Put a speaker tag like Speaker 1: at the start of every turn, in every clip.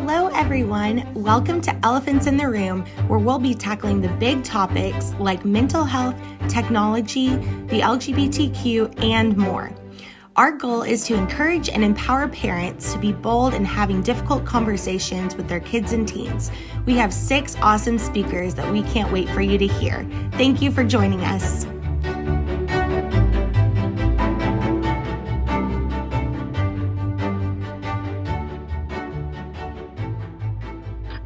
Speaker 1: Hello, everyone. Welcome to Elephants in the Room, where we'll be tackling the big topics like mental health, technology, the LGBTQ, and more. Our goal is to encourage and empower parents to be bold in having difficult conversations with their kids and teens. We have 6 awesome speakers that we can't wait for you to hear. Thank you for joining us.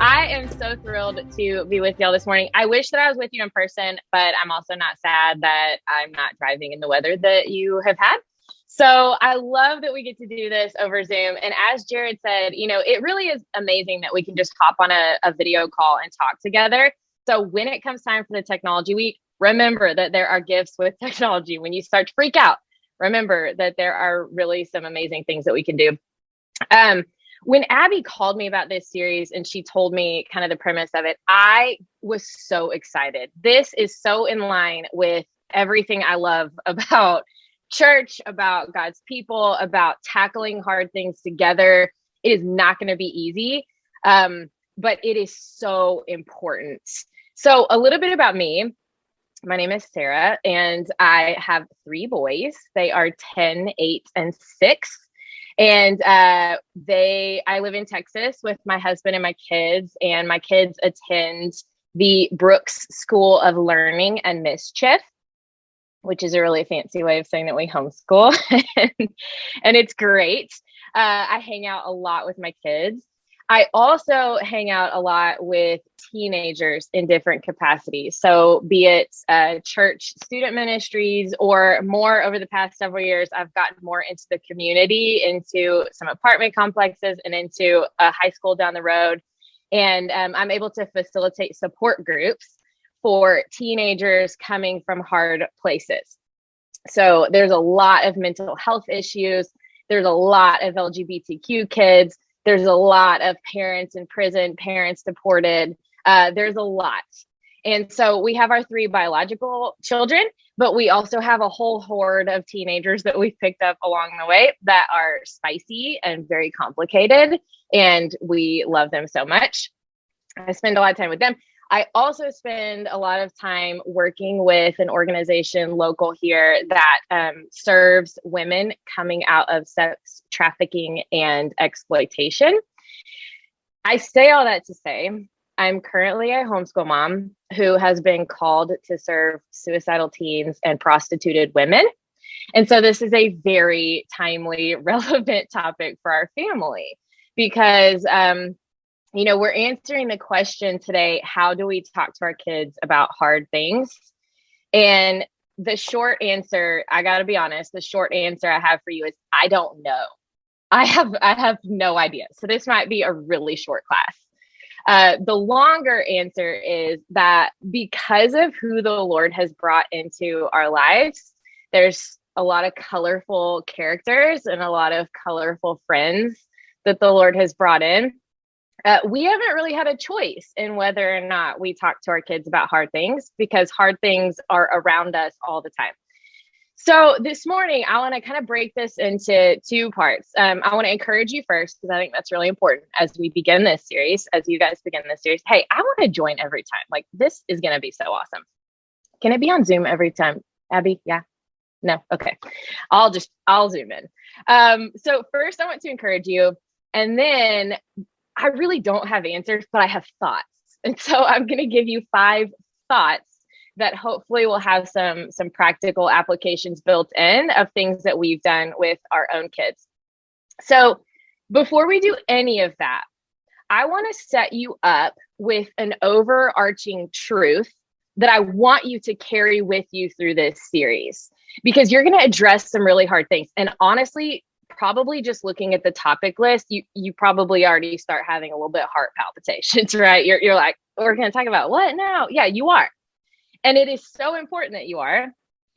Speaker 2: I am so thrilled to be with y'all this morning. I wish that I was with you in person, but I'm also not sad that I'm not driving in the weather that you have had. So I love that we get to do this over Zoom. And as Jared said, it really is amazing that we can just hop on a video call and talk together. So when it comes time for the technology week, remember that there are gifts with technology. When you start to freak out, remember that there are really some amazing things that we can do. When Abby called me about this series and she told me kind of the premise of it, I was so excited. This is so in line with everything I love about church, about God's people, about tackling hard things together. It is not going to be easy, but it is so important. So a little bit about me. My name is Sarah, and I have 3 boys. They are 10, 8, and 6. And I live in Texas with my husband and my kids attend the Brooks School of Learning and Mischief, which is a really fancy way of saying that we homeschool. And it's great. I hang out a lot with my kids. I also hang out a lot with teenagers in different capacities. So be it church student ministries, or more over the past several years, I've gotten more into the community, into some apartment complexes and into a high school down the road. And I'm able to facilitate support groups for teenagers coming from hard places. So there's a lot of mental health issues. There's a lot of LGBTQ kids. There's a lot of parents in prison, parents deported. There's a lot. And so we have our 3 biological children, but we also have a whole horde of teenagers that we've picked up along the way that are spicy and very complicated. And we love them so much. I spend a lot of time with them. I also spend a lot of time working with an organization local here that serves women coming out of sex trafficking and exploitation. I say all that to say, I'm currently a homeschool mom who has been called to serve suicidal teens and prostituted women. And so this is a very timely, relevant topic for our family because we're answering the question today, how do we talk to our kids about hard things? And the short answer, I got to be honest, the short answer I have for you is, I don't know. I have no idea. So this might be a really short class. The longer answer is that because of who the Lord has brought into our lives, there's a lot of colorful characters and a lot of colorful friends that the Lord has brought in. We haven't really had a choice in whether or not we talk to our kids about hard things, because hard things are around us all the time. So this morning, I want to kind of break this into 2 parts. I want to encourage you first, because I think that's really important as we begin this series, as you guys begin this series. Hey, I want to join every time. Like, this is going to be so awesome. Can it be on Zoom every time? Abby? Yeah? No? Okay. I'll Zoom in. So first, I want to encourage you, and then I really don't have answers, but I have thoughts. And so I'm going to give you 5 thoughts that hopefully will have some practical applications built in of things that we've done with our own kids. So before we do any of that, I want to set you up with an overarching truth that I want you to carry with you through this series, because you're going to address some really hard things. And honestly, probably just looking at the topic list, you probably already start having a little bit of heart palpitations, right? You're like, we're going to talk about what now? Yeah, you are. And it is so important that you are.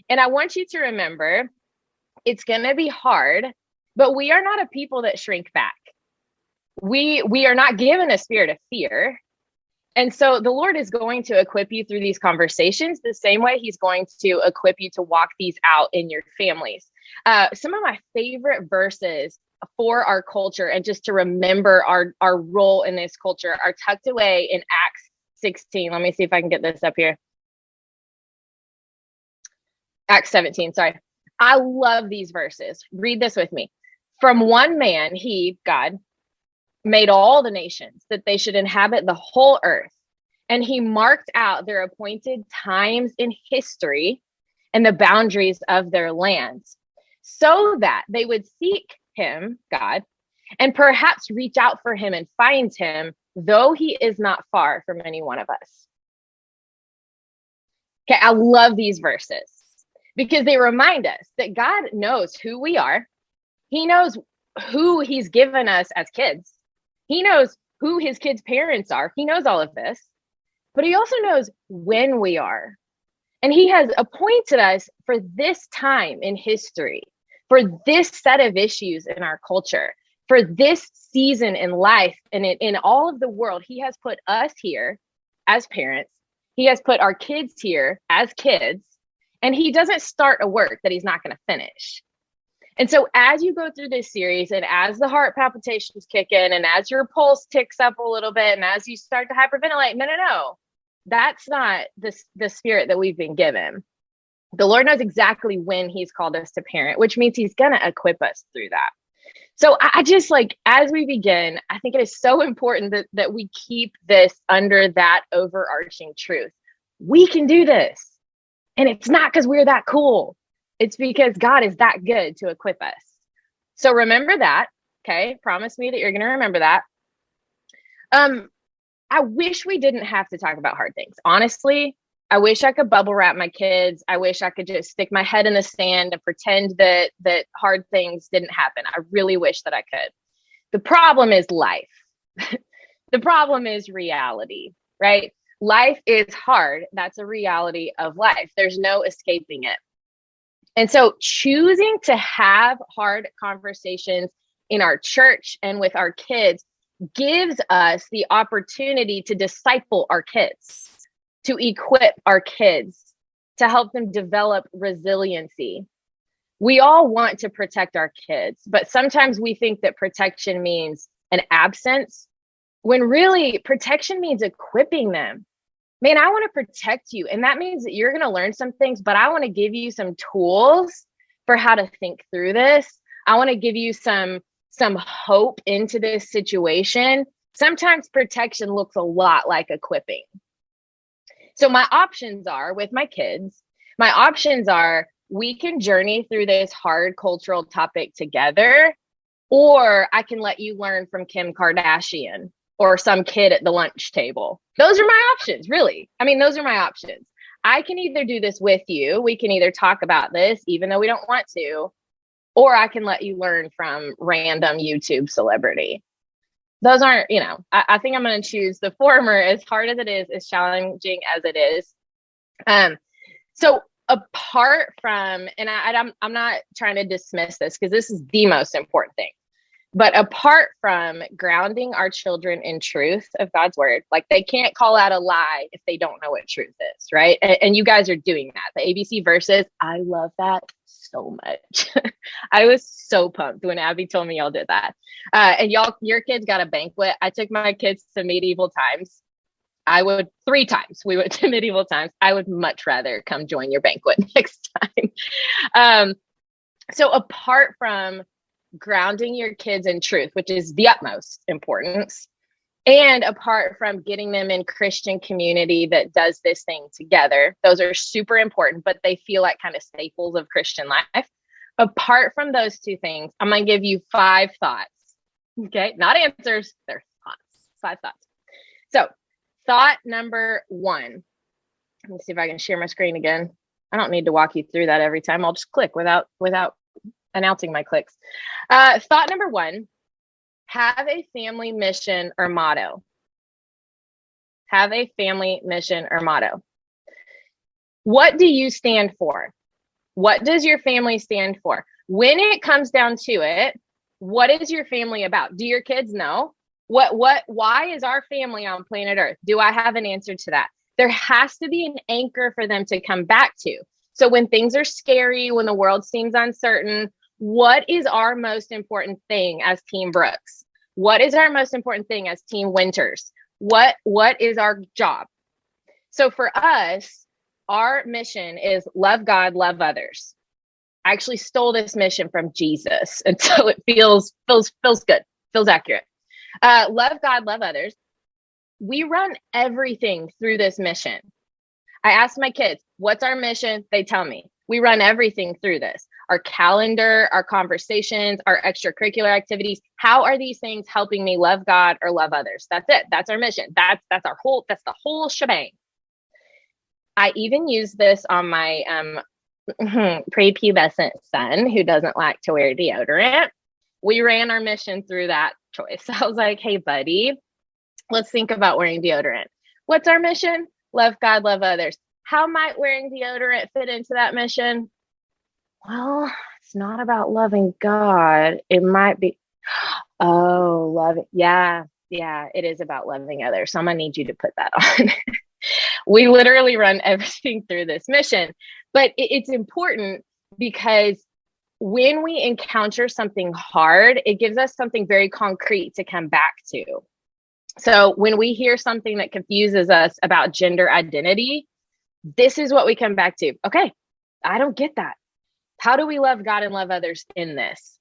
Speaker 2: And I want you to remember, it's going to be hard, but we are not a people that shrink back. We are not given a spirit of fear. And so the Lord is going to equip you through these conversations the same way he's going to equip you to walk these out in your families. Some of my favorite verses for our culture and just to remember our role in this culture are tucked away in Acts 16. Let me see if I can get this up here. Acts 17, sorry. I love these verses. Read this with me. From one man, he, God, made all the nations that they should inhabit the whole earth. And he marked out their appointed times in history and the boundaries of their lands, so that they would seek him, God, and perhaps reach out for him and find him, though he is not far from any one of us. Okay, I love these verses because they remind us that God knows who we are. He knows who he's given us as kids. He knows who his kids' parents are. He knows all of this, but he also knows when we are. And he has appointed us for this time in history, for this set of issues in our culture, for this season in life and in all of the world. He has put us here as parents. He has put our kids here as kids, and he doesn't start a work that he's not going to finish. And so as you go through this series and as the heart palpitations kick in and as your pulse ticks up a little bit and as you start to hyperventilate, no, that's not the spirit that we've been given. The Lord knows exactly when he's called us to parent, which means he's going to equip us through that. So I just as we begin, I think it is so important that we keep this under that overarching truth. We can do this. And it's not because we're that cool. It's because God is that good to equip us. So remember that. Okay. Promise me that you're going to remember that. I wish we didn't have to talk about hard things. Honestly, I wish I could bubble wrap my kids. I wish I could just stick my head in the sand and pretend that hard things didn't happen. I really wish that I could. The problem is life. The problem is reality, right? Life is hard. That's a reality of life. There's no escaping it. And so choosing to have hard conversations in our church and with our kids gives us the opportunity to disciple our kids, to equip our kids, to help them develop resiliency. We all want to protect our kids, but sometimes we think that protection means an absence, when really protection means equipping them. Man, I want to protect you. And that means that you're going to learn some things, but I want to give you some tools for how to think through this. I want to give you some hope into this situation. Sometimes protection looks a lot like equipping. So my options are with my kids, we can journey through this hard cultural topic together, or I can let you learn from Kim Kardashian or some kid at the lunch table. Those are my options, really. I mean, those are my options. I can either do this with you. We can either talk about this, even though we don't want to, or I can let you learn from random YouTube celebrity. Those aren't, I think I'm going to choose the former, as hard as it is, as challenging as it is. So apart from, and I'm not trying to dismiss this because this is the most important thing, but apart from grounding our children in truth of God's word, they can't call out a lie if they don't know what truth is, right? And you guys are doing that. The ABC verses, I love that so much. I was so pumped when Abby told me y'all did that. And your kids got a banquet. I took my kids to medieval times. 3 times we went to medieval times. I would much rather come join your banquet next time. So apart from grounding your kids in truth, which is the utmost importance, and apart from getting them in Christian community that does this thing together, those are super important, but they feel like kind of staples of Christian life. Apart from those 2 things, I'm going to give you 5 thoughts. Okay. Not answers. They're thoughts. 5 thoughts. So thought number 1, let me see if I can share my screen again. I don't need to walk you through that every time. I'll just click without announcing my clicks. Thought number 1, have a family mission or motto. Have a family mission or motto. What do you stand for? What does your family stand for? When it comes down to it, what is your family about? Do your kids know? Why is our family on planet Earth? Do I have an answer to that? There has to be an anchor for them to come back to. So when things are scary, when the world seems uncertain, What is our most important thing as Team Brooks? What is our most important thing as Team Winters? What is our job? So for us, our mission is love God, love others. I actually stole this mission from Jesus, and so it feels good, feels accurate. Love God, love others. We run everything through this mission. I ask my kids, what's our mission? They tell me. We run everything through this. Our calendar, our conversations, our extracurricular activities. How are these things helping me love God or love others? That's it. That's our mission. That's the whole shebang. I even use this on my prepubescent son who doesn't like to wear deodorant. We ran our mission through that choice. I was like, hey, buddy, let's think about wearing deodorant. What's our mission? Love God, love others. How might wearing deodorant fit into that mission? Well, it's not about loving God. It might be, loving. Yeah, it is about loving others. So I'm going to need you to put that on. We literally run everything through this mission, but it's important because when we encounter something hard, it gives us something very concrete to come back to. So when we hear something that confuses us about gender identity, this is what we come back to. Okay, I don't get that. How do we love God and love others in this?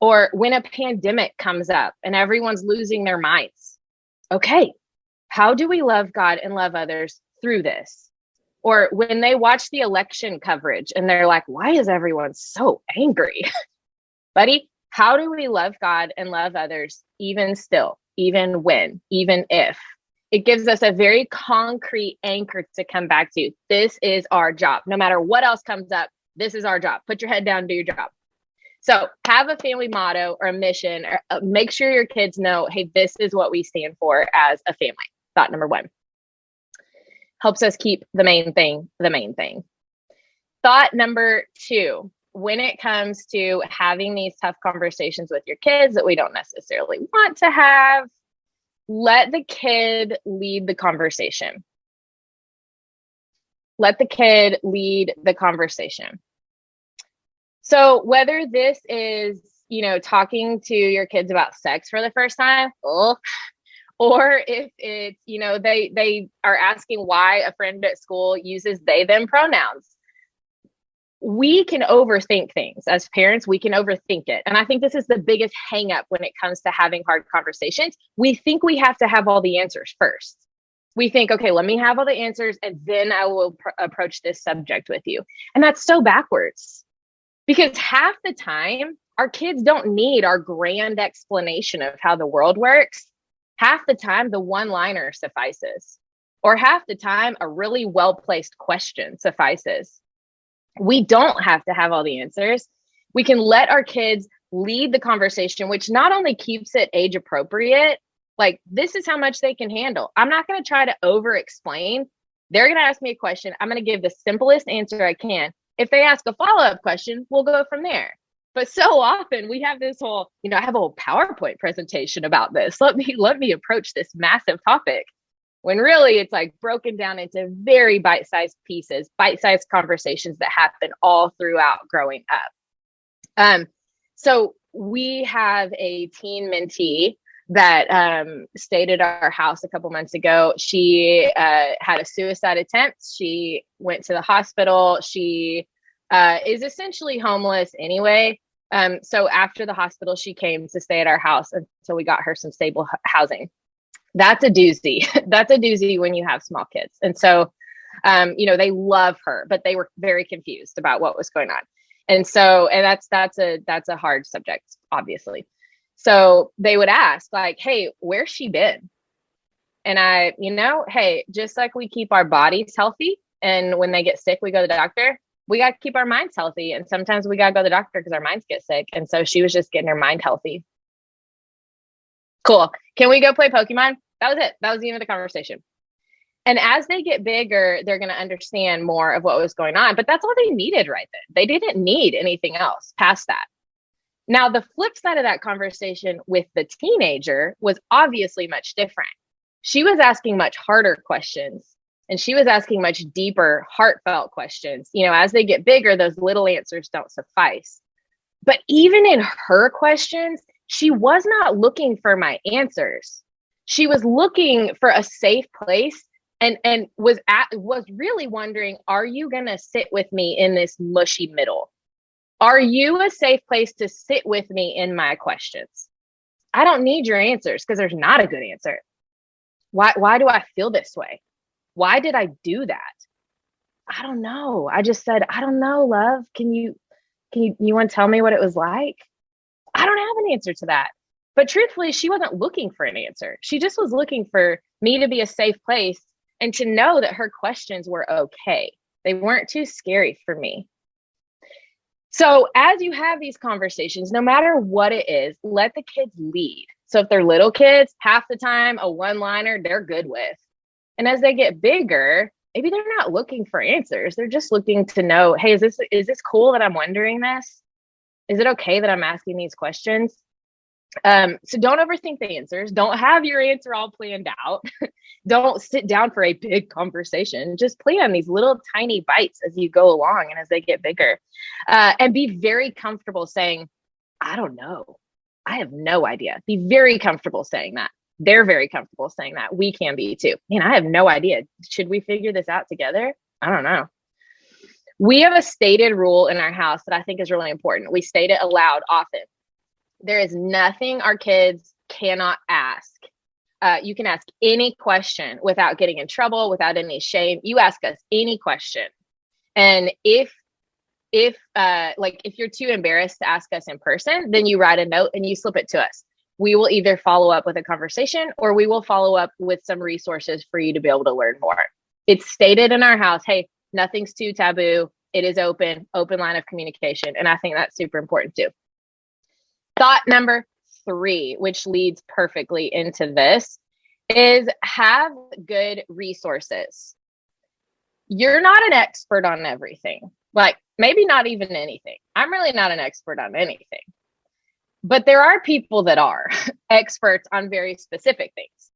Speaker 2: Or when a pandemic comes up and everyone's losing their minds. Okay, how do we love God and love others through this? Or when they watch the election coverage and they're like, why is everyone so angry? Buddy, how do we love God and love others even still, even when, even if? It gives us a very concrete anchor to come back to. This is our job. No matter what else comes up, this is our job. Put your head down, do your job. So have a family motto or a mission, or make sure your kids know, hey, this is what we stand for as a family. Thought number one. Helps us keep the main thing, the main thing. Thought number two, when it comes to having these tough conversations with your kids that we don't necessarily want to have, let the kid lead the conversation. Let the kid lead the conversation. So whether this is, talking to your kids about sex for the first time, or if it's, they are asking why a friend at school uses they, them pronouns. We can overthink things as parents. We can overthink it. And I think this is the biggest hang up when it comes to having hard conversations. We think we have to have all the answers first. We think, okay, let me have all the answers and then I will approach this subject with you. And that's so backwards, because half the time our kids don't need our grand explanation of how the world works. Half the time the one-liner suffices, or half the time a really well-placed question suffices. We don't have to have all the answers. We can let our kids lead the conversation, which not only keeps it age appropriate, like this is how much they can handle. I'm not going to try to over explain. They're going to ask me a question. I'm going to give the simplest answer I can. If they ask a follow-up question, we'll go from there. But so often we have this whole, I have a whole PowerPoint presentation about this. Let me approach this massive topic. When really it's like broken down into very bite-sized pieces, bite-sized conversations that happen all throughout growing up. So we have a teen mentee that stayed at our house a couple months ago. She had a suicide attempt. She went to the hospital. She is essentially homeless anyway. So after the hospital, she came to stay at our house until we got her some stable housing. That's a doozy. That's a doozy when you have small kids. And so, they love her, but they were very confused about what was going on. And so, and that's a hard subject, obviously. So they would ask like, hey, where's she been? And I, hey, just like we keep our bodies healthy and when they get sick, we go to the doctor, we got to keep our minds healthy. And sometimes we got to go to the doctor because our minds get sick. And so she was just getting her mind healthy. Cool. Can we go play Pokemon? That was it. That was the end of the conversation. And as they get bigger, they're going to understand more of what was going on. But that's all they needed right then. They didn't need anything else past that. Now, the flip side of that conversation with the teenager was obviously much different. She was asking much harder questions, and she was asking much deeper, heartfelt questions. As they get bigger, those little answers don't suffice. But even in her questions, she was not looking for my answers. She was looking for a safe place and was really wondering, are you going to sit with me in this mushy middle? Are you a safe place to sit with me in my questions? I don't need your answers because there's not a good answer. Why do I feel this way? Why did I do that? I don't know. I just said, I don't know, love. You want to tell me what it was like? I don't have an answer to that. But truthfully, she wasn't looking for an answer. She just was looking for me to be a safe place and to know that her questions were okay. They weren't too scary for me. So as you have these conversations, no matter what it is, let the kids lead. So if they're little kids, half the time, a one-liner they're good with. And as they get bigger, maybe they're not looking for answers. They're just looking to know, hey, is this cool that I'm wondering this? Is it okay that I'm asking these questions? So don't overthink the answers. Don't have your answer all planned out. Don't sit down for a big conversation. Just plan these little tiny bites as you go along and as they get bigger. And be very comfortable saying, I don't know. I have no idea. Be very comfortable saying that. They're very comfortable saying that. We can be too. Man, I have no idea. Should we figure this out together? I don't know. We have a stated rule in our house that I think is really important. We state it aloud often. There is nothing our kids cannot ask. You can ask any question without getting in trouble, without any shame. You ask us any question. And if you're too embarrassed to ask us in person, then you write a note and you slip it to us. We will either follow up with a conversation or we will follow up with some resources for you to be able to learn more. It's stated in our house, hey, nothing's too taboo. It is open line of communication. And I think that's super important too. Thought number 3, which leads perfectly into this, is have good resources. You're not an expert on everything. Like maybe not even anything. I'm really not an expert on anything. But there are people that are experts on very specific things.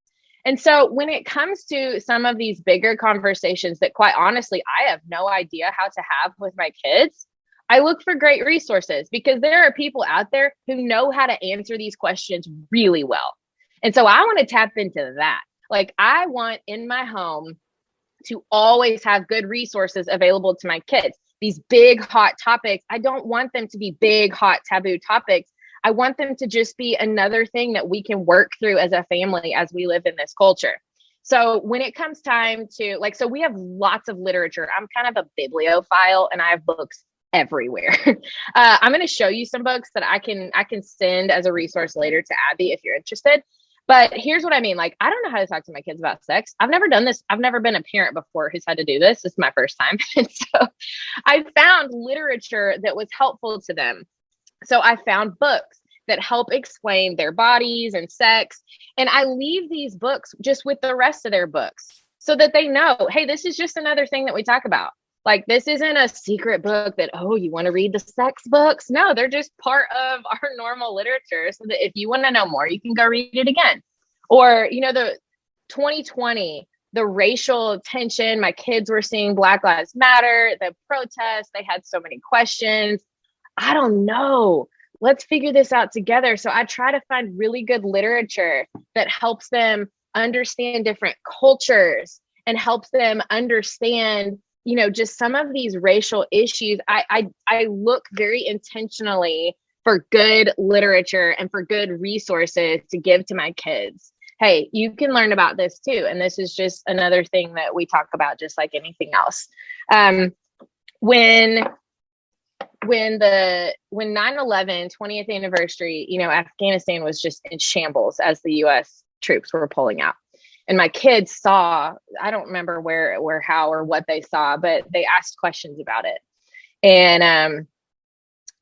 Speaker 2: And so when it comes to some of these bigger conversations that quite honestly, I have no idea how to have with my kids, I look for great resources because there are people out there who know how to answer these questions really well. And so I want to tap into that. Like I want in my home to always have good resources available to my kids. These big, hot topics, I don't want them to be big, hot, taboo topics. I want them to just be another thing that we can work through as a family as we live in this culture. So when it comes time to so we have lots of literature. I'm kind of a bibliophile and I have books everywhere. I'm going to show you some books that I can send as a resource later to Abby if you're interested. But here's what I mean. Like, I don't know how to talk to my kids about sex. I've never done this. I've never been a parent before who's had to do this. This is my first time. And so I found literature that was helpful to them. So I found books that help explain their bodies and sex. And I leave these books just with the rest of their books so that they know, hey, this is just another thing that we talk about. Like, this isn't a secret book that, oh, you want to read the sex books? No, they're just part of our normal literature so that if you want to know more, you can go read it again. Or, the 2020, the racial tension, my kids were seeing Black Lives Matter, the protests, they had so many questions. I don't know. Let's figure this out together. So I try to find really good literature that helps them understand different cultures and helps them understand, just some of these racial issues. I look very intentionally for good literature and for good resources to give to my kids. Hey, you can learn about this too. And this is just another thing that we talk about, just like anything else. When 9/11 20th anniversary, Afghanistan was just in shambles as the US troops were pulling out. And my kids saw, I don't remember where, how, or what they saw, but they asked questions about it. And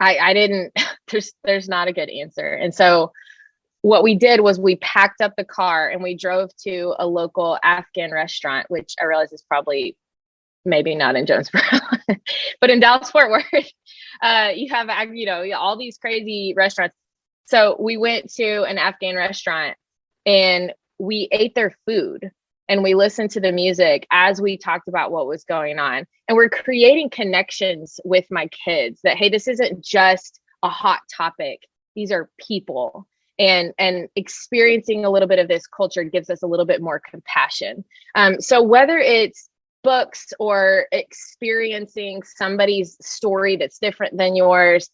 Speaker 2: I didn't, there's not a good answer. And so what we did was we packed up the car and we drove to a local Afghan restaurant, which I realize is probably maybe not in Jonesboro, but in Dallas-Fort Worth, you have, all these crazy restaurants. So we went to an Afghan restaurant and we ate their food and we listened to the music as we talked about what was going on. And we're creating connections with my kids that, hey, this isn't just a hot topic. These are people. And experiencing a little bit of this culture gives us a little bit more compassion. So whether it's books or experiencing somebody's story that's different than yours,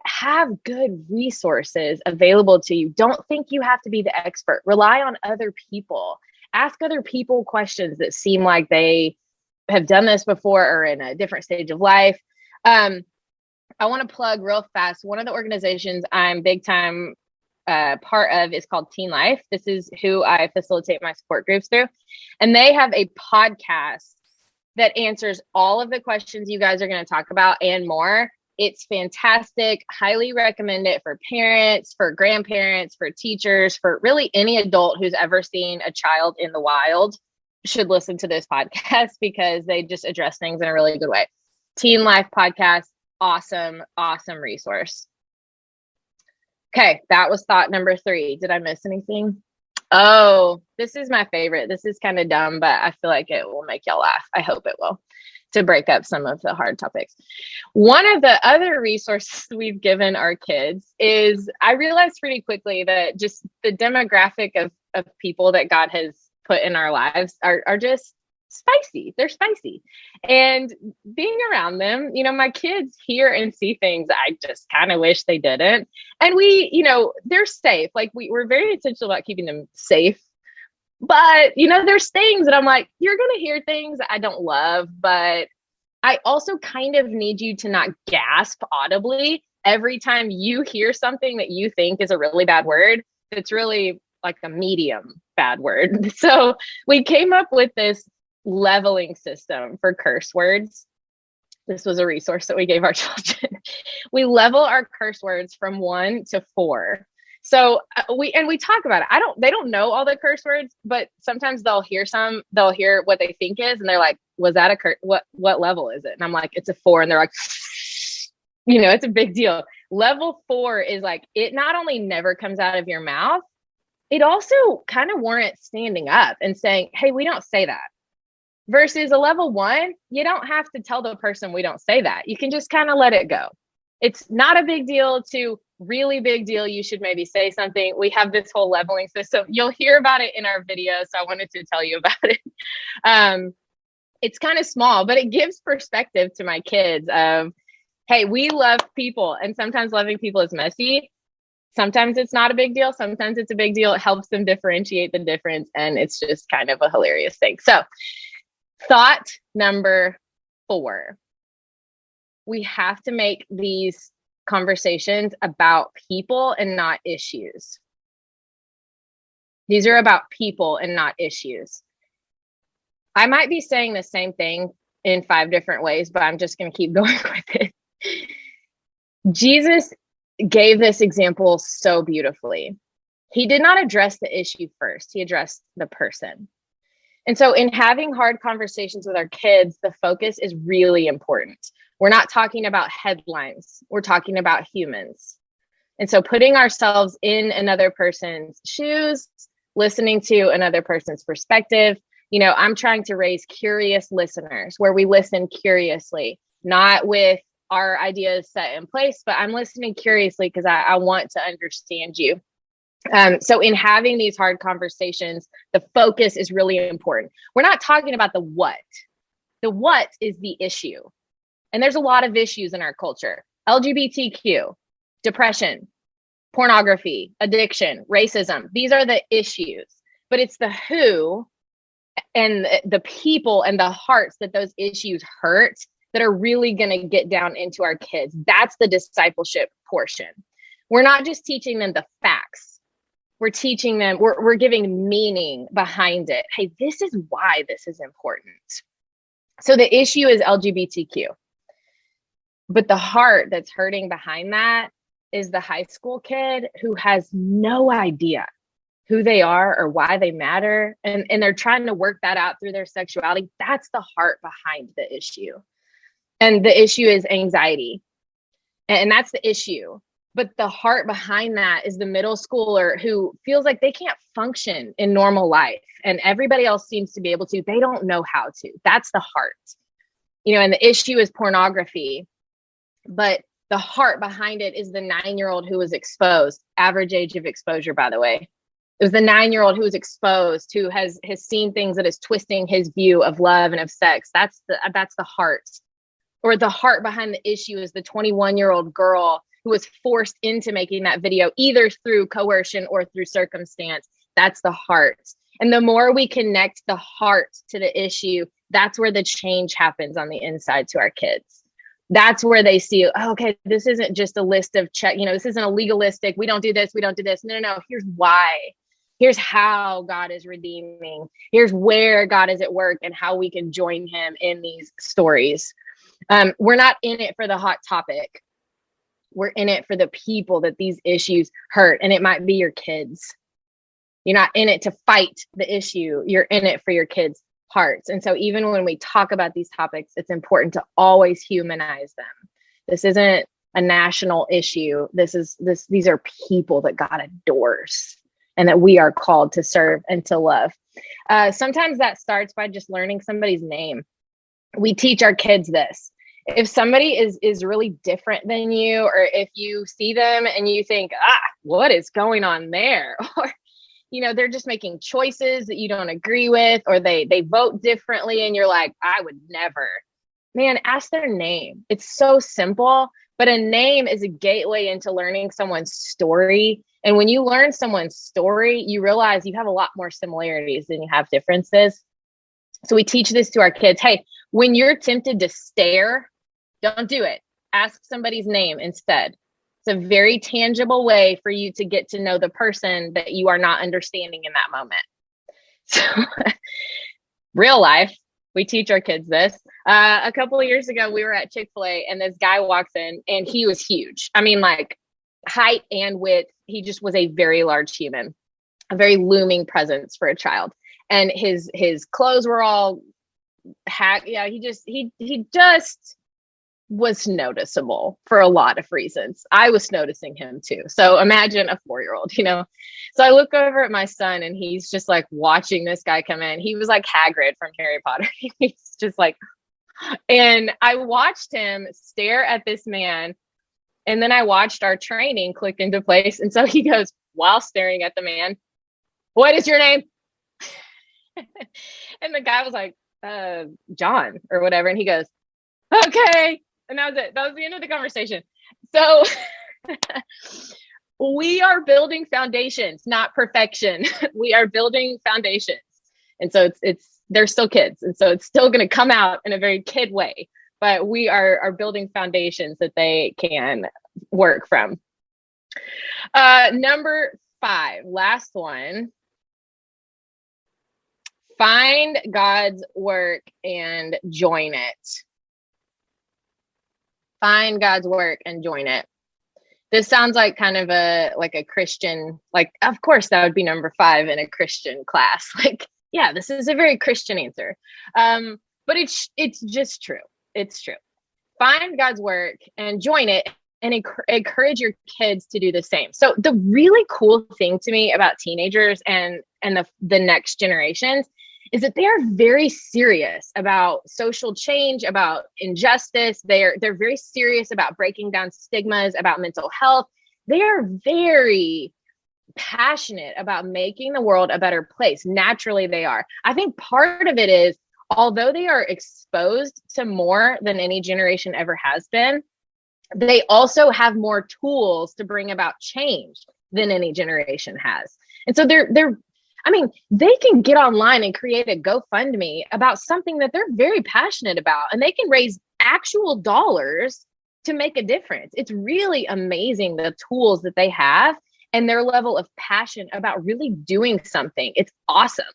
Speaker 2: have good resources available to you. Don't think you have to be the expert. Rely on other people. Ask other people questions that seem like they have done this before or in a different stage of life. I want to plug real fast. One of the organizations I'm big time part of is called Teen Life. This is who I facilitate my support groups through. And they have a podcast that answers all of the questions you guys are going to talk about and more. It's fantastic. Highly recommend it for parents, for grandparents, for teachers, for really any adult who's ever seen a child in the wild should listen to this podcast because they just address things in a really good way. Teen Life podcast, awesome resource. Okay, that was thought number 3. Did I miss anything? Oh, this is my favorite. This is kind of dumb, but I feel like it will make y'all laugh. I hope it will, to break up some of the hard topics. One of the other resources we've given our kids is, I realized pretty quickly that just the demographic of people that God has put in our lives are just spicy. They're spicy. And being around them, my kids hear and see things I just kind of wish they didn't. And they're safe. Like we're very intentional about keeping them safe. But, there's things that I'm like, you're going to hear things I don't love, but I also kind of need you to not gasp audibly every time you hear something that you think is a really bad word. It's really like a medium bad word. So we came up with this leveling system for curse words. This was a resource that we gave our children. We level our curse words from 1 to 4. So we talk about it. They don't know all the curse words, but sometimes they'll hear what they think is, and they're like, was that a curse? What level is it? And I'm like, it's a 4. And they're like, it's a big deal. Level 4 is like, it not only never comes out of your mouth, it also kind of warrants standing up and saying, hey, we don't say that. Versus a level 1, you don't have to tell the person we don't say that. You can just kind of let it go. It's not a big deal to really big deal. You should maybe say something. We have this whole leveling system. You'll hear about it in our video, so I wanted to tell you about it. It's kind of small, but it gives perspective to my kids of, hey, we love people, and sometimes loving people is messy. Sometimes it's not a big deal. Sometimes it's a big deal. It helps them differentiate the difference, and it's just kind of a hilarious thing. So thought number 4, we have to make these conversations about people and not issues. These are about people and not issues. I might be saying the same thing in 5 different ways, but I'm just going to keep going with it. Jesus gave this example so beautifully. He did not address the issue first. He addressed the person. And so in having hard conversations with our kids, the focus is really important. We're not talking about headlines. We're talking about humans. And so putting ourselves in another person's shoes, listening to another person's perspective. I'm trying to raise curious listeners where we listen curiously, not with our ideas set in place, but I'm listening curiously because I want to understand you. So in having these hard conversations, the focus is really important. We're not talking about the what. The what is the issue. And there's a lot of issues in our culture. LGBTQ, depression, pornography, addiction, racism. These are the issues. But it's the who and the people and the hearts that those issues hurt that are really going to get down into our kids. That's the discipleship portion. We're not just teaching them the facts. We're teaching them, we're giving meaning behind it. Hey, this is why this is important. So the issue is LGBTQ. But the heart that's hurting behind that is the high school kid who has no idea who they are or why they matter. And they're trying to work that out through their sexuality. That's the heart behind the issue. And the issue is anxiety. And that's the issue. But the heart behind that is the middle schooler who feels like they can't function in normal life. And everybody else seems to be able to. They don't know how to. That's the heart. And the issue is pornography. But The heart behind it is the 9-year-old who was exposed. Average age of exposure, by the way. It was the 9-year-old who was exposed, who has seen things that is twisting his view of love and of sex. That's the heart. Or the heart behind the issue is the 21-year-old girl who was forced into making that video, either through coercion or through circumstance. That's the heart. And the more we connect the heart to the issue, that's where the change happens on the inside to our kids. That's where they see, oh, okay, this isn't just a list of check, this isn't a legalistic, we don't do this, we don't do this. No, here's why. Here's how God is redeeming. Here's where God is at work and how we can join him in these stories. We're not in it for the hot topic. We're in it for the people that these issues hurt. And it might be your kids. You're not in it to fight the issue. You're in it for your kids' hearts. And so even when we talk about these topics, it's important to always humanize them. This isn't a national issue. These are people that God adores and that we are called to serve and to love. Sometimes that starts by just learning somebody's name. We teach our kids this. If somebody is really different than you, or if you see them and you think, what is going on there? Or, they're just making choices that you don't agree with, or they vote differently and you're like, I would never. Man, ask their name. It's so simple, but a name is a gateway into learning someone's story. And when you learn someone's story, you realize you have a lot more similarities than you have differences. So we teach this to our kids. Hey, when you're tempted to stare, don't do it. Ask somebody's name instead. It's a very tangible way for you to get to know the person that you are not understanding in that moment. So real life, we teach our kids this. A couple of years ago, we were at Chick-fil-A and this guy walks in and he was huge. I mean, like height and width. He just was a very large human, a very looming presence for a child. And his clothes were all hacked. Yeah, he just was noticeable for a lot of reasons. I was noticing him too. So imagine a 4-year-old, So I look over at my son and he's just like watching this guy come in. He was like Hagrid from Harry Potter. He's just like, and I watched him stare at this man. And then I watched our training click into place. And so he goes, while staring at the man, what is your name? And the guy was like, John or whatever. And he goes, okay. And that was it. That was the end of the conversation. So we are building foundations, not perfection. We are building foundations. And so they're still kids. And so it's still going to come out in a very kid way, but we are building foundations that they can work from. Number 5, last one. Find God's work and join it. Find God's work and join it. This sounds like kind of a Christian, of course that would be number 5 in a Christian class. This is a very Christian answer. But it's just true. It's true. Find God's work and join it and encourage your kids to do the same. So the really cool thing to me about teenagers and the next generations is that they are very serious about social change, about injustice. They're very serious about breaking down stigmas, about mental health. They are very passionate about making the world a better place. Naturally, they are. I think part of it is, although they are exposed to more than any generation ever has been, they also have more tools to bring about change than any generation has. And so they can get online and create a GoFundMe about something that they're very passionate about, and they can raise actual dollars to make a difference. It's really amazing the tools that they have and their level of passion about really doing something. It's awesome.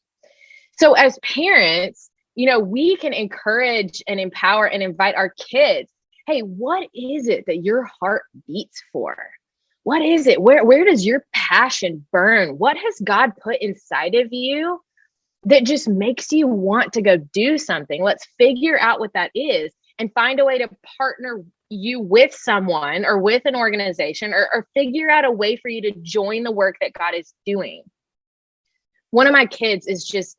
Speaker 2: So as parents, we can encourage and empower and invite our kids. Hey, what is it that your heart beats for? What is it? Where does your passion burn? What has God put inside of you that just makes you want to go do something? Let's figure out what that is and find a way to partner you with someone or with an organization or figure out a way for you to join the work that God is doing. One of my kids is just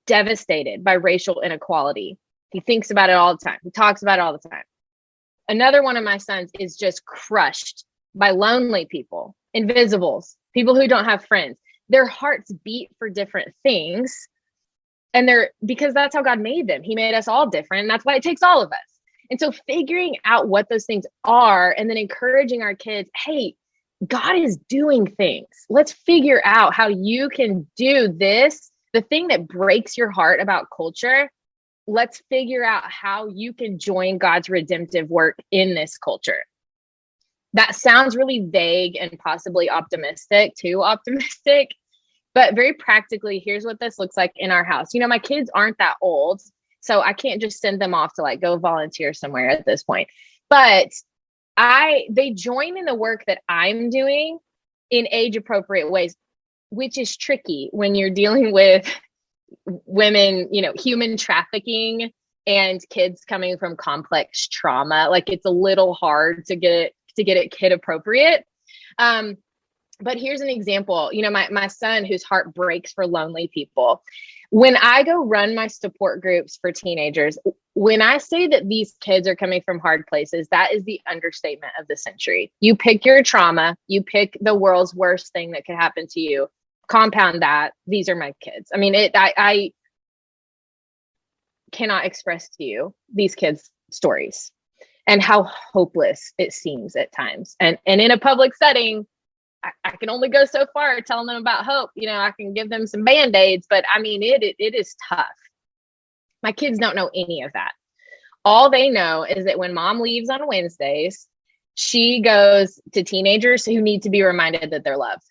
Speaker 2: devastated by racial inequality. He thinks about it all the time. He talks about it all the time. Another one of my sons is just crushed by lonely people, invisibles, people who don't have friends. Their hearts beat for different things. And because that's how God made them. He made us all different. And that's why it takes all of us. And so figuring out what those things are and then encouraging our kids, hey, God is doing things. Let's figure out how you can do this. The thing that breaks your heart about culture, let's figure out how you can join God's redemptive work in this culture. That sounds really vague and possibly too optimistic, but very practically, here's what this looks like in our house. My kids aren't that old, so I can't just send them off to like go volunteer somewhere at this point. But they join in the work that I'm doing in age appropriate ways, which is tricky when you're dealing with women, human trafficking and kids coming from complex trauma. Like it's a little hard to get it kid appropriate. But here's an example. My son, whose heart breaks for lonely people. When I go run my support groups for teenagers, when I say that these kids are coming from hard places, that is the understatement of the century. You pick your trauma, you pick the world's worst thing that could happen to you, compound that. These are my kids. I mean, I cannot express to you these kids' stories and how hopeless it seems at times. And in a public setting, I can only go so far telling them about hope. I can give them some Band-Aids, but I mean, it is tough. My kids don't know any of that. All they know is that when mom leaves on Wednesdays, she goes to teenagers who need to be reminded that they're loved.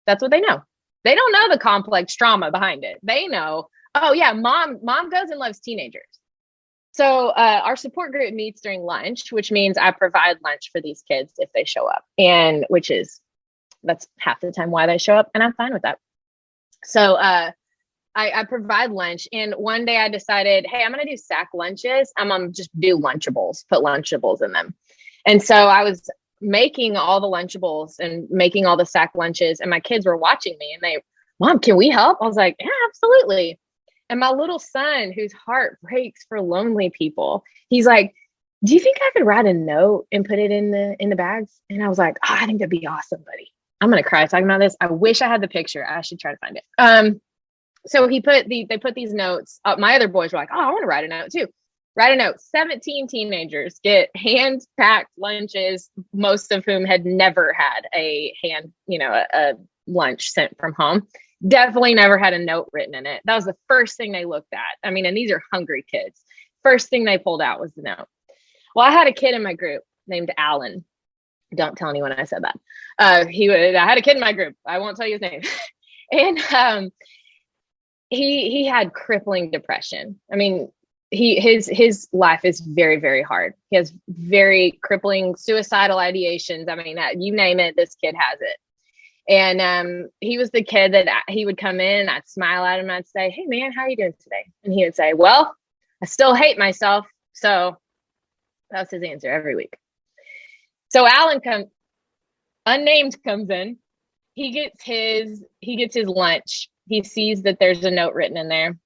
Speaker 2: That's what they know. They don't know the complex trauma behind it. They know, oh yeah, mom goes and loves teenagers. So our support group meets during lunch, which means I provide lunch for these kids if they show up, and that's half the time why they show up, and I'm fine with that. So I provide lunch, and one day I decided, hey, I'm going to do sack lunches. I'm going to just do Lunchables, put Lunchables in them. And so I was making all the Lunchables and making all the sack lunches, and my kids were watching me, and they, Mom, can we help? I was like, yeah, absolutely. And my little son, whose heart breaks for lonely people, he's like, do you think I could write a note and put it in the bags? And I was like, oh, I think that'd be awesome, buddy. I'm going to cry talking about this. I wish I had the picture. I should try to find it. So they put these notes up. My other boys were like, oh, I want to write a note too. Write a note. 17 teenagers get hand-packed lunches, most of whom had never had a lunch sent from home. Definitely never had a note written in it. That was the first thing they looked at. I mean, and these are hungry kids. First thing they pulled out was the note. Well, I had a kid in my group named Alan. Don't tell anyone I said that. I had a kid in my group. I won't tell you his name. And he had crippling depression. I mean, his life is very, very hard. He has very crippling suicidal ideations. I mean, you name it, this kid has it. And he was the kid that he would come in, I'd smile at him, and I'd say, hey man, how are you doing today? And he would say, well, I still hate myself. So that's his answer every week. So Alan unnamed comes in. He gets his lunch. He sees that there's a note written in there.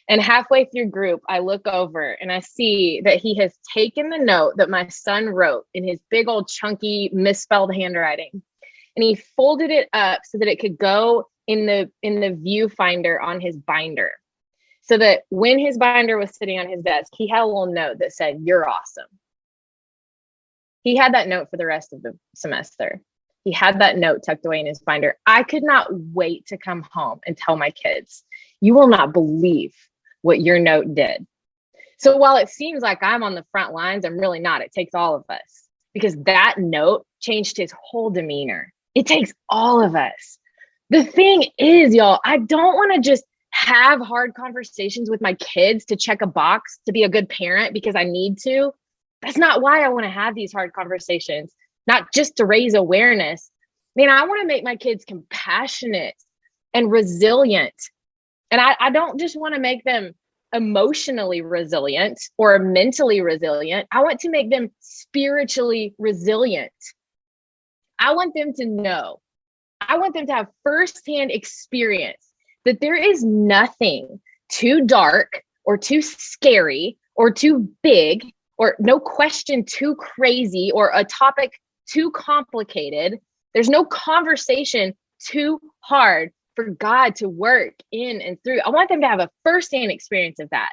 Speaker 2: And halfway through group, I look over and I see that he has taken the note that my son wrote in his big old chunky misspelled handwriting. And he folded it up so that it could go in the viewfinder on his binder. So that when his binder was sitting on his desk, he had a little note that said, "You're awesome." He had that note for the rest of the semester. He had that note tucked away in his binder. I could not wait to come home and tell my kids, you will not believe what your note did. So while it seems like I'm on the front lines, I'm really not. It takes all of us, because that note changed his whole demeanor. It takes all of us. The thing is, y'all, I don't want to just have hard conversations with my kids to check a box to be a good parent because I need to. That's not why I want to have these hard conversations, not just to raise awareness. Man, I want to make my kids compassionate and resilient. And I don't just want to make them emotionally resilient or mentally resilient. I want to make them spiritually resilient. I want them to know. I want them to have firsthand experience that there is nothing too dark or too scary or too big or no question too crazy or a topic too complicated. There's no conversation too hard for God to work in and through. I want them to have a firsthand experience of that,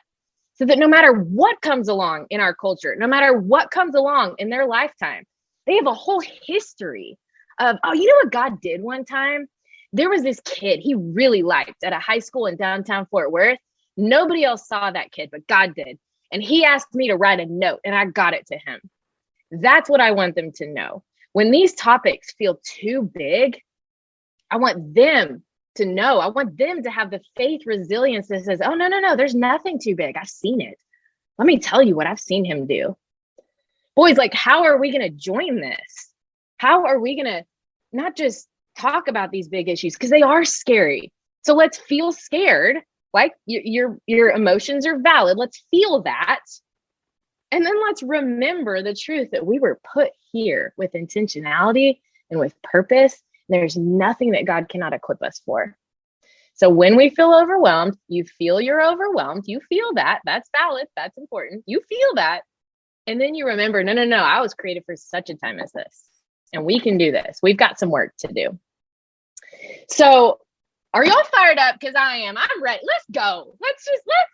Speaker 2: so that no matter what comes along in our culture, no matter what comes along in their lifetime, they have a whole history of, oh, you know what God did one time? There was this kid he really liked at a high school in downtown Fort Worth. Nobody else saw that kid, but God did. And he asked me to write a note and I got it to him. That's what I want them to know. When these topics feel too big, I want them to know. I want them to have the faith resilience that says, oh, no, there's nothing too big. I've seen it. Let me tell you what I've seen him do. Boys, like, how are we going to join this? How are we going to not just talk about these big issues? Because they are scary. So let's feel scared. Like your emotions are valid. Let's feel that. And then let's remember the truth that we were put here with intentionality and with purpose. There's nothing that God cannot equip us for. So when we feel overwhelmed, you feel you're overwhelmed. You feel that. That's valid. That's important. You feel that. And then you remember, no, I was created for such a time as this. And we can do this. We've got some work to do. So are y'all fired up? Because I am. I'm ready. Let's go. Let's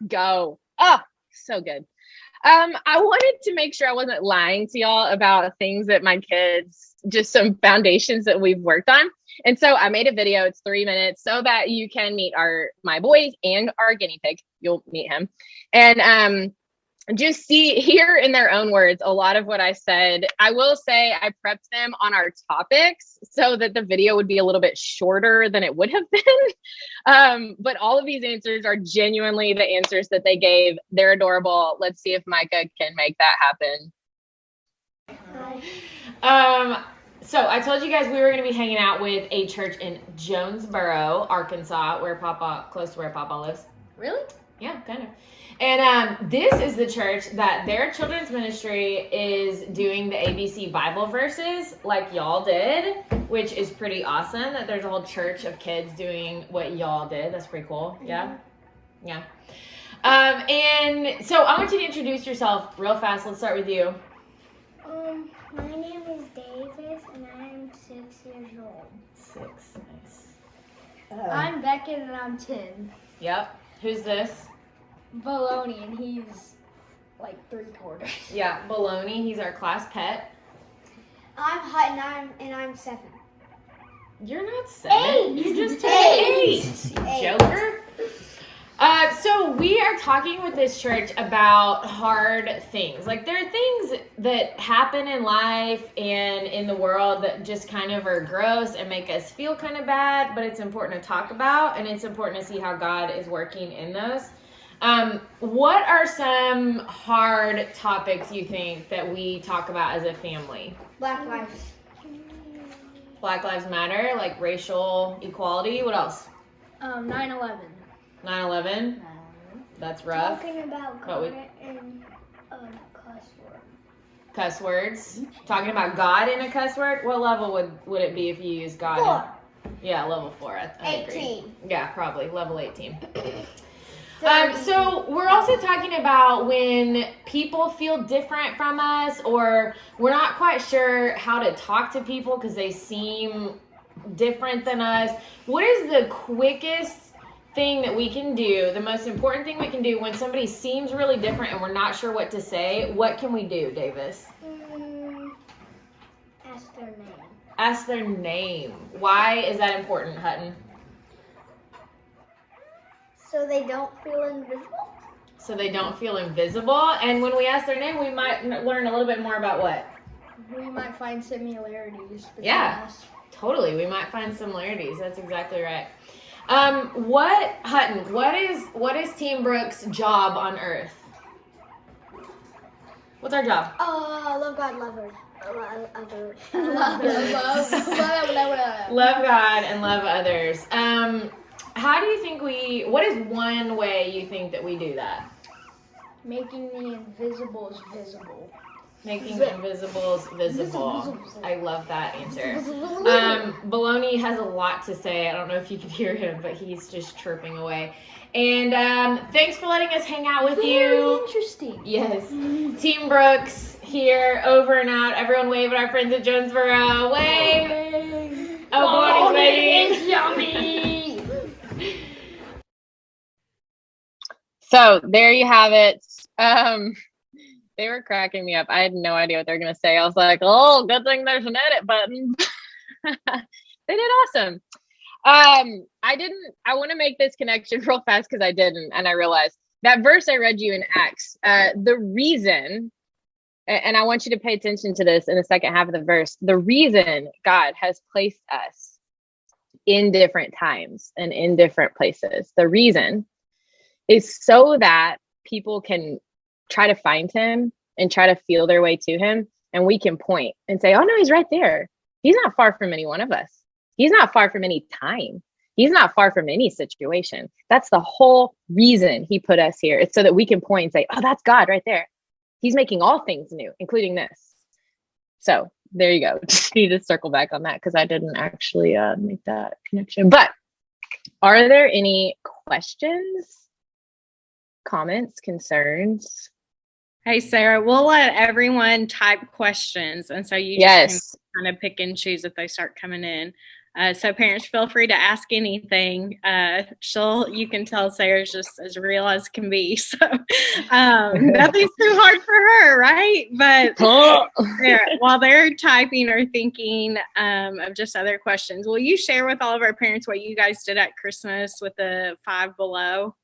Speaker 2: go. Oh, so good. I wanted to make sure I wasn't lying to y'all about things that my kids, just some foundations that we've worked on. And so I made a video. It's 3 minutes so that you can meet my boys and our guinea pig. You'll meet him. And just hear in their own words a lot of what I said. I will say I prepped them on our topics so that the video would be a little bit shorter than it would have been. But all of these answers are genuinely the answers that they gave. They're adorable. Let's see if Micah can make that happen.
Speaker 3: So I told you guys we were going to be hanging out with a church in Jonesboro, Arkansas, close to where Papa lives.
Speaker 4: Really?
Speaker 3: Yeah, kind of. And this is the church that their children's ministry is doing the ABC Bible verses like y'all did, which is pretty awesome that there's a whole church of kids doing what y'all did. That's pretty cool. Yeah? Yeah. And so I want you to introduce yourself real fast. Let's start with you.
Speaker 4: My name is Davis and I'm 6 years old.
Speaker 3: 6, nice.
Speaker 4: I'm Beckett and I'm 10.
Speaker 3: Yep. Who's this?
Speaker 4: Baloney and he's like 3/4.
Speaker 3: Yeah, Baloney. He's our class pet.
Speaker 4: I'm Hutton and I'm 7.
Speaker 3: You're not 7.
Speaker 4: 8.
Speaker 3: You just turned 8. You joker. So we are talking with this church about hard things. Like there are things that happen in life and in the world that just kind of are gross and make us feel kind of bad, but it's important to talk about and it's important to see how God is working in those. What are some hard topics you think that we talk about as a family?
Speaker 4: Black lives.
Speaker 3: Black Lives Matter, like racial equality. What else?
Speaker 4: 9/11.
Speaker 3: 9/11. That's rough.
Speaker 4: Talking about
Speaker 3: But we-
Speaker 4: God and cuss word.
Speaker 3: Cuss words. Talking about God in a cuss word. What level would it be if you use God?
Speaker 4: 4.
Speaker 3: Yeah, level 4. I agree.
Speaker 4: 18.
Speaker 3: Yeah, probably level 18. So we're also talking about when people feel different from us or we're not quite sure how to talk to people because they seem different than us. What is the quickest thing that we can do, the most important thing we can do when somebody seems really different and we're not sure what to say? What can we do, Davis?
Speaker 4: Ask their name.
Speaker 3: Ask their name. Why is that important, Hutton?
Speaker 4: So they don't feel invisible?
Speaker 3: So they don't feel invisible. And when we ask their name, we might learn a little bit more about what?
Speaker 4: We might find similarities between
Speaker 3: Yeah.
Speaker 4: us.
Speaker 3: Totally. We might find similarities. That's exactly right. Hutton, what is Team Brooks' job on earth? What's our job?
Speaker 4: Love God, love her.
Speaker 3: Love God and love others. How do you think what is one way you think that we do that?
Speaker 4: Making the invisibles visible.
Speaker 3: Making invisibles visible. I love that answer. Baloney has a lot to say. I don't know if you can hear him, but he's just chirping away. And thanks for letting us hang out with you.
Speaker 4: Very interesting.
Speaker 3: Yes. Team Brooks here, over and out. Everyone wave at our friends at Jonesboro. Wave. Oh, baby.
Speaker 4: It's yummy.
Speaker 2: So there you have it. They were cracking me up. I had no idea what they were going to say. I was like, oh, good thing there's an edit button. They did awesome. I want to make this connection real fast because I didn't. And I realized that verse I read you in Acts, the reason, and I want you to pay attention to this in the second half of the verse, the reason God has placed us in different times and in different places, the reason is so that people can try to find him and try to feel their way to him. And we can point and say, oh no, he's right there. He's not far from any one of us. He's not far from any time. He's not far from any situation. That's the whole reason he put us here. It's so that we can point and say, oh, that's God right there. He's making all things new, including this. So there you go. Just need to circle back on that because I didn't actually make that connection. But are there any questions, comments, concerns?
Speaker 1: Hey, Sarah, we'll let everyone type questions. And so you just can kind of pick and choose if they start coming in. So parents, feel free to ask anything. You can tell Sarah's just as real as can be. So nothing's too hard for her, right? But while they're typing or thinking of just other questions, will you share with all of our parents what you guys did at Christmas with the Five Below?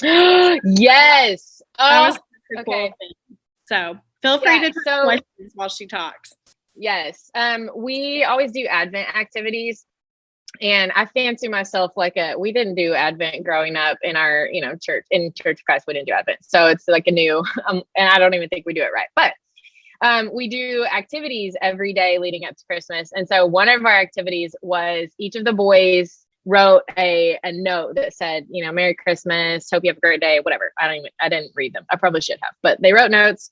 Speaker 2: Yes.
Speaker 1: That was okay. Cool. So feel free to take questions while she talks.
Speaker 2: Yes. We always do Advent activities, and I fancy myself we didn't do Advent growing up in our, church, in Church of Christ, we didn't do Advent. So it's like a new, and I don't even think we do it right, but we do activities every day leading up to Christmas. And so one of our activities was each of the boys wrote a note that said, Merry Christmas, hope you have a great day, whatever. I didn't read them. I probably should have, but they wrote notes,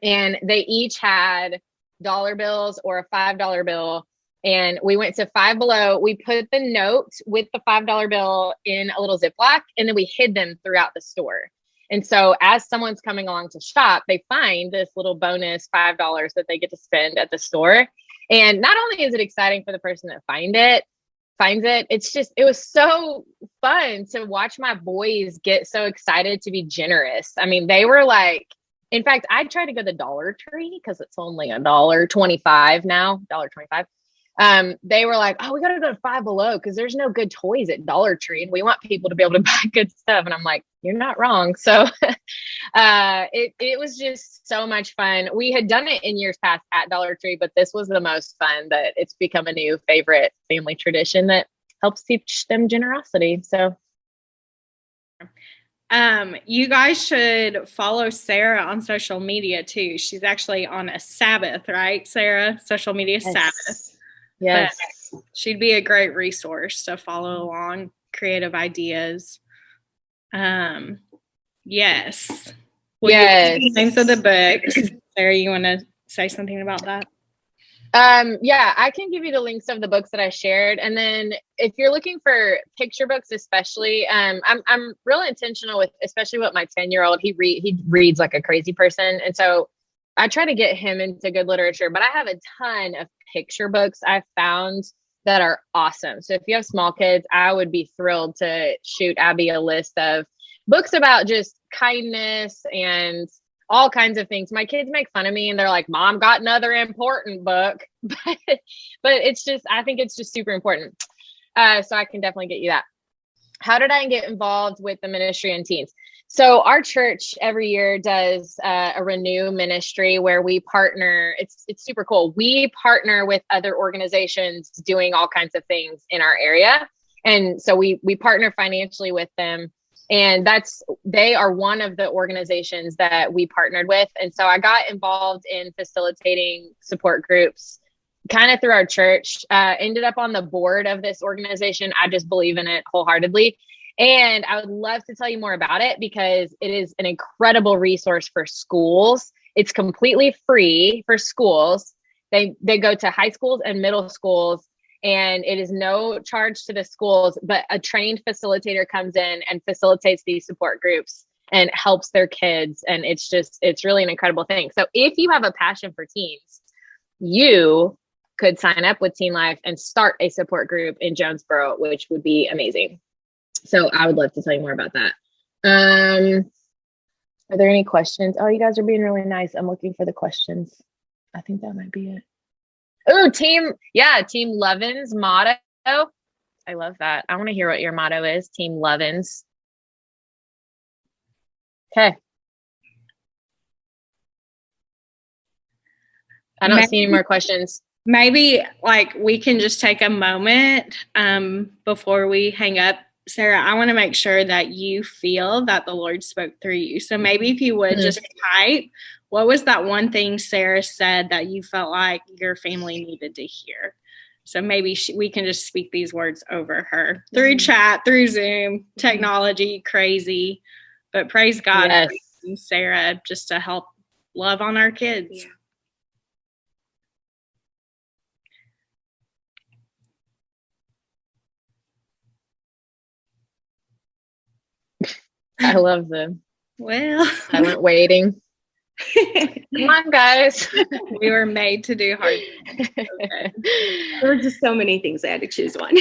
Speaker 2: and they each had dollar bills or a $5 bill. And we went to Five Below. We put the note with the $5 bill in a little Ziploc, and then we hid them throughout the store. And so as someone's coming along to shop, they find this little bonus $5 that they get to spend at the store. And not only is it exciting for the person that finds it, it was so fun to watch my boys get so excited to be generous. I mean, they were like, in fact, I tried to go to the Dollar Tree because it's only $1.25 now, $1.25. They were like, oh, we got to go to Five Below because there's no good toys at Dollar Tree, and we want people to be able to buy good stuff. And I'm like, you're not wrong. So it was just so much fun. We had done it in years past at Dollar Tree, but this was the most fun. That it's become a new favorite family tradition that helps teach them generosity. So
Speaker 1: you guys should follow Sarah on social media too. She's actually on a Sabbath, right, Sarah? Social media Sabbath.
Speaker 2: Yes.
Speaker 1: But she'd be a great resource to follow along creative ideas. Yes. Will you names of the books? Sarah, you want to say something about that?
Speaker 2: Yeah, I can give you the links of the books that I shared. And then if you're looking for picture books, especially, I'm real intentional with, especially with my 10-year-old, he reads like a crazy person. And so I try to get him into good literature, but I have a ton of picture books I've found that are awesome. So if you have small kids, I would be thrilled to shoot Abby a list of books about just kindness and all kinds of things. My kids make fun of me and they're like, Mom got another important book, but I think it's just super important. So I can definitely get you that. How did I get involved with the ministry and teens? So our church every year does a Renew ministry where we partner. It's super cool. We partner with other organizations doing all kinds of things in our area. And so we partner financially with them. And they are one of the organizations that we partnered with. And so I got involved in facilitating support groups kind of through our church, ended up on the board of this organization. I just believe in it wholeheartedly. And I would love to tell you more about it because it is an incredible resource for schools. It's completely free for schools. They go to high schools and middle schools, and it is no charge to the schools, but a trained facilitator comes in and facilitates these support groups and helps their kids. And it's really an incredible thing. So if you have a passion for teens, you could sign up with Teen Life and start a support group in Jonesboro, which would be amazing. So I would love to tell you more about that. Are there any questions? Oh, you guys are being really nice. I'm looking for the questions. I think that might be it. Oh, Team Lovin's motto. I love that. I want to hear what your motto is, Team Lovin's. Okay. I don't see any more questions.
Speaker 5: Maybe like we can just take a moment before we hang up. Sarah, I want to make sure that you feel that the Lord spoke through you. So maybe if you would just type, what was that one thing Sarah said that you felt like your family needed to hear? So maybe we can just speak these words over her through chat, through Zoom, technology, crazy. But praise God, yes, Sarah, just to help love on our kids. Yeah.
Speaker 2: I love them.
Speaker 5: Well,
Speaker 2: silent waiting. Come on, guys.
Speaker 5: We were made to do hard things. Okay.
Speaker 6: There were just so many things. I had to choose one.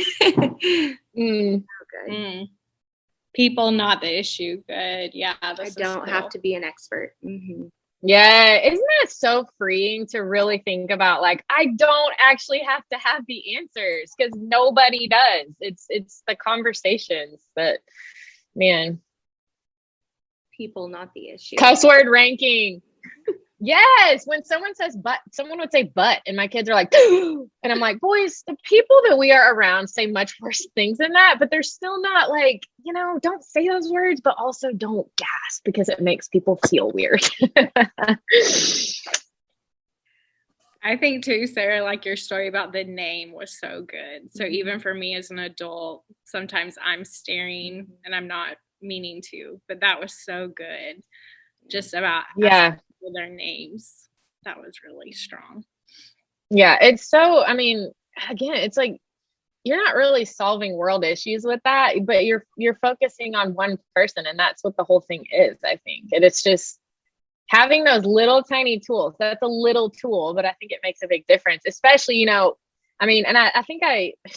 Speaker 5: People, not the issue. Good. Yeah.
Speaker 6: I don't have to be an expert. Mm-hmm.
Speaker 2: Yeah. Isn't that so freeing to really think about, like, I don't actually have to have the answers, because nobody does. It's the conversations that, man.
Speaker 6: People, not the issue.
Speaker 2: Cuss word ranking. Yes. When someone says but, someone would say but, and my kids are like, and I'm like, boys, the people that we are around say much worse things than that, but they're still not like, don't say those words, but also don't gasp, because it makes people feel weird.
Speaker 5: I think too, Sarah, like your story about the name was so good. So even for me as an adult, sometimes I'm staring and I'm not meaning to, but that was so good. Just about their names. That was really strong.
Speaker 2: Yeah, it's so, again, it's like you're not really solving world issues with that, but you're focusing on one person, and that's what the whole thing is, I think. And it's just having those little tiny tools. That's a little tool, but I think it makes a big difference, especially, and I think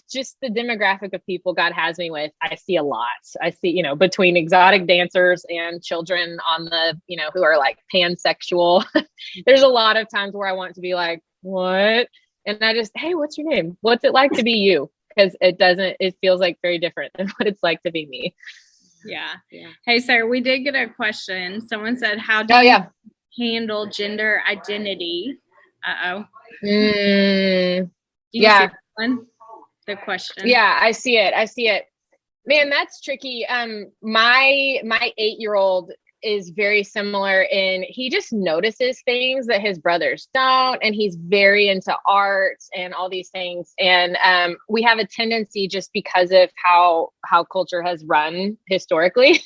Speaker 2: just the demographic of people God has me with, I see a lot. I see, between exotic dancers and children on the, who are like pansexual, there's a lot of times where I want to be like, what? And I just, hey, what's your name? What's it like to be you? Because it feels like very different than what it's like to be me.
Speaker 5: Yeah. Hey, Sarah, we did get a question. Someone said, how do you handle gender identity? Do you see the question? Yeah, I see it. Man, that's tricky. My 8-year-old is very similar in he just notices things that his brothers don't, and he's very into art and all these things. And we have a tendency, just because of how culture has run historically,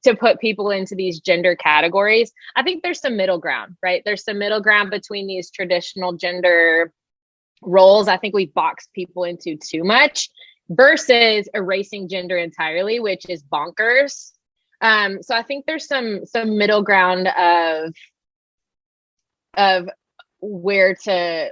Speaker 5: to put people into these gender categories. I think there's some middle ground, right? There's some middle ground between these traditional gender roles I think we've boxed people into too much, versus erasing gender entirely, which is bonkers. So I think there's some middle ground of where to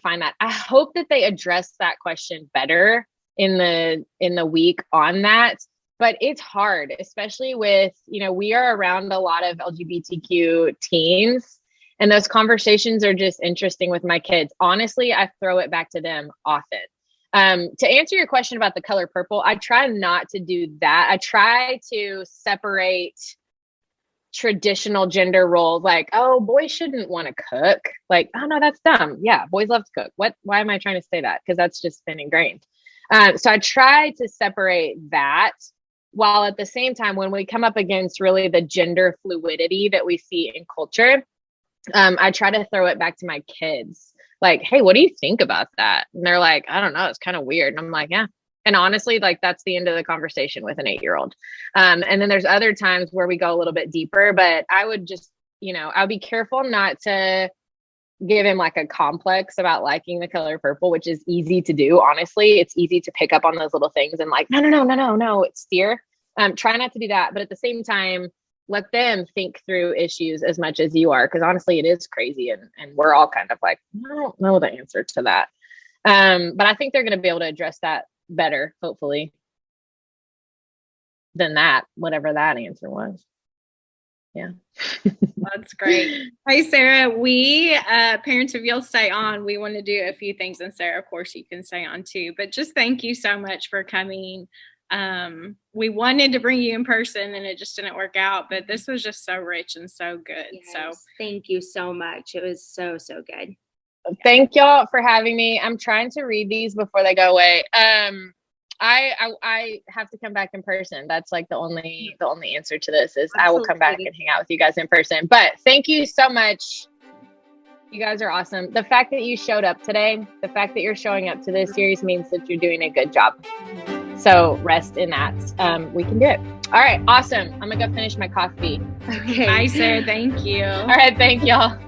Speaker 5: find that. I hope that they address that question better in the week on that. But it's hard, especially with, we are around a lot of LGBTQ teens, and those conversations are just interesting with my kids. Honestly, I throw it back to them often. To answer your question about the color purple, I try not to do that. I try to separate traditional gender roles, like, oh, boys shouldn't want to cook. Like, oh no, that's dumb. Yeah, boys love to cook. Why am I trying to say that? Because that's just been ingrained. So I try to separate that, while at the same time, when we come up against really the gender fluidity that we see in culture, I try to throw it back to my kids. Like, hey, what do you think about that? And they're like, I don't know, it's kind of weird. And I'm like, yeah. And honestly, like, that's the end of the conversation with an 8-year-old. And then there's other times where we go a little bit deeper, but I would just I'll be careful not to give him like a complex about liking the color purple, which is easy to do. Honestly, it's easy to pick up on those little things and like, no, it's steer. Try not to do that. But at the same time, let them think through issues as much as you are. Cause honestly, it is crazy. And we're all kind of like, I don't know the answer to that. But I think they're going to be able to address that better, hopefully, than that, whatever that answer was. Yeah.
Speaker 7: That's great. Hey, Sarah, we, parents, if you'll stay on, we want to do a few things. And Sarah, of course, you can stay on too, but just thank you so much for coming. We wanted to bring you in person and it just didn't work out, but this was just so rich and so good.
Speaker 6: Yes,
Speaker 7: so
Speaker 6: thank you so much. It was so good.
Speaker 5: Thank y'all for having me. I'm trying to read these before they go away. I have to come back in person. That's like the only answer to this is I will come back and hang out with you guys in person. But thank you so much. You guys are awesome. The fact that you showed up today, the fact that you're showing up to this series means that you're doing a good job. So rest in that. We can do it. All right. Awesome. I'm going to go finish my coffee.
Speaker 7: Okay. Bye, Sarah. Thank you.
Speaker 5: All right. Thank y'all.